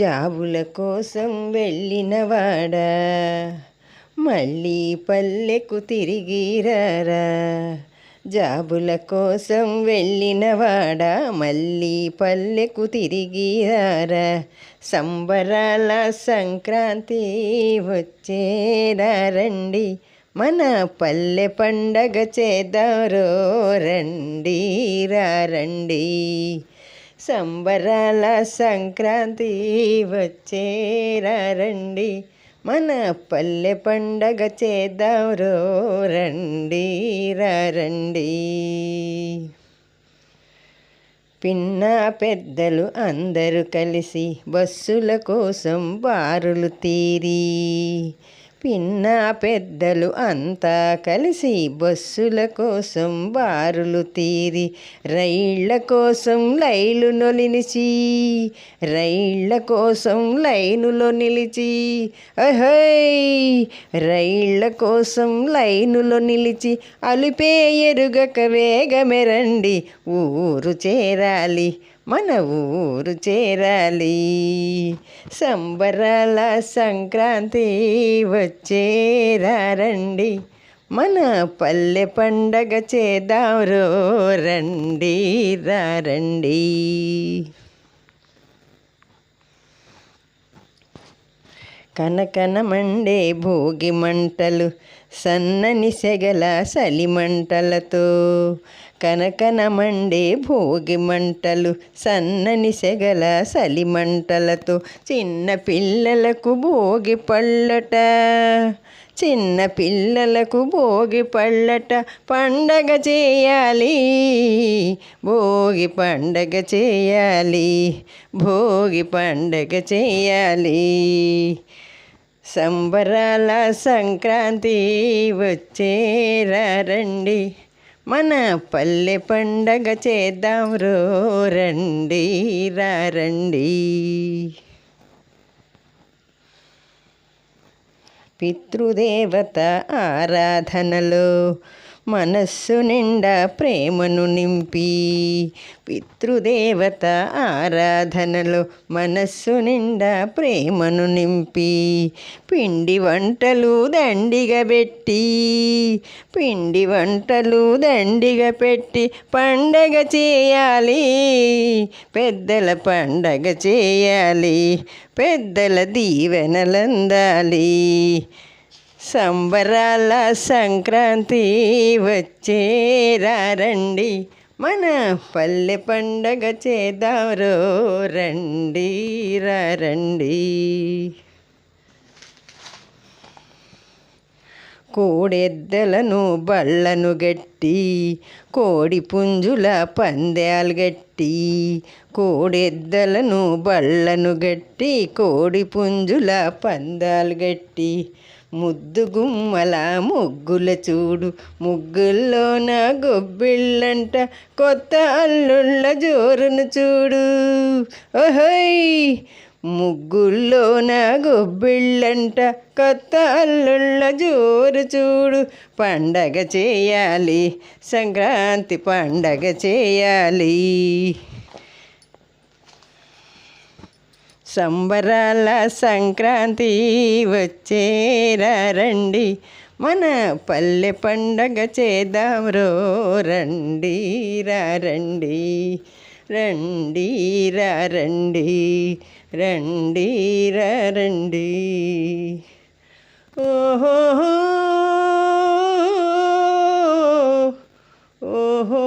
జాబుల కోసం వెళ్ళినవాడా మళ్ళీ పల్లెకు తిరిగిరారా. జాబుల కోసం వెళ్ళినవాడా మళ్ళీ పల్లెకు తిరిగిరారా. సంబరాల సంక్రాంతి వచ్చేరా రండి, మన పల్లె పండగ చేద్దారో రండి రండి. సంబరాల సంక్రాంతి వచ్చేరా రండి, మన పల్లె పండగ చేద్దారో రండి రండి. పిన్న పెద్దలు అందరూ కలిసి బస్సుల కోసం బారులు తీరి, పిన్న పెద్దలు అంతా కలిసి బస్సుల కోసం బారులు తీరి, రైళ్ళ కోసం లైలులో నిలిచి, రైళ్ళ కోసం లైనులో నిలిచి, అహోయ్ రైళ్ళ కోసం లైనులో నిలిచి, అలుపే ఎరుగక వేగమే రండి, ఊరు చేరాలి మన ఊరు చేరాలి. సంబరాల సంక్రాంతి వచ్చేరా రండి, మన పల్లె పండగ చేద్దారో రండి రండి. కనకన మండే భోగి మంటలు సన్నని సెగల సలిమంటలతో, కనకన మండే భోగి మంటలు సన్నని సెగల సలిమంటలతో, చిన్న పిల్లలకు భోగి పళ్ళట, చిన్న పిల్లలకు భోగి పళ్ళట, పండగ చేయాలి భోగి పండగ చేయాలి, భోగి పండగ చేయాలి. సంబరాల సంక్రాంతి వచ్చేరా రండి, మన పల్లె పండగ చేద్దాంరో రండి రండి. పితృదేవత ఆరాధనలో మనస్సు నిండా ప్రేమను నింపి, పితృదేవత ఆరాధనలో మనస్సు నిండా ప్రేమను నింపి, పిండి వంటలు దండిగా పెట్టి, పిండి వంటలు దండిగా పెట్టి పండగ చేయాలి, పెద్దల పండగ చేయాలి, పెద్దల దీవెనలందాలి. సంబరాల సంక్రాంతి వచ్చేరా రండి, మన పల్లె పండగ చేద్దారో రండి రండి. కోడెద్దలను బళ్ళను గట్టి, కోడి పుంజుల పందాలు గట్టి, కోడెద్దలను బళ్ళను గట్టి, కోడి పుంజుల పందాలు గట్టి, ముద్దు గుమ్మల ముగ్గుల చూడు, ముగ్గుల్లోన గొబ్బిళ్ళంట, కొత్త అల్లుళ్ళ జోరును చూడు, ఓహోయ్ ముగ్గుల్లోన గొబ్బిళ్ళంట, కొత్త అల్లుళ్ళ జోరు చూడు. పండగ చేయాలి సంక్రాంతి పండగ చేయాలి. సంబరాల సంక్రాంతి వచ్చేరా రండి, మన పల్లె పండగ చేద్దాంరో రండి రండి. రండి రండి రండి రండి. ఓహో ఓహో